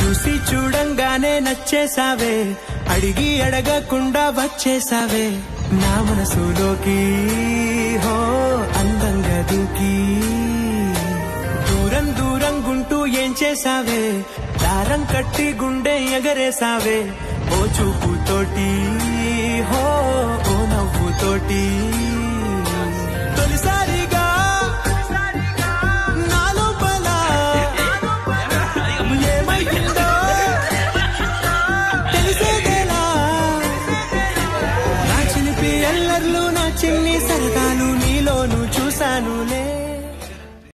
చూసి చూడంగానే నచ్చేసావే, అడిగి అడగకుండా వచ్చేసావే నా మనసులోకి. హో అందంగా దూకి దూరం దూరం గుంటూ ఏం చేసావే, దారం కట్టి గుండె ఎగరేసావే ఓ చూపుతోటి, హో ఓ నవ్వుతోటి.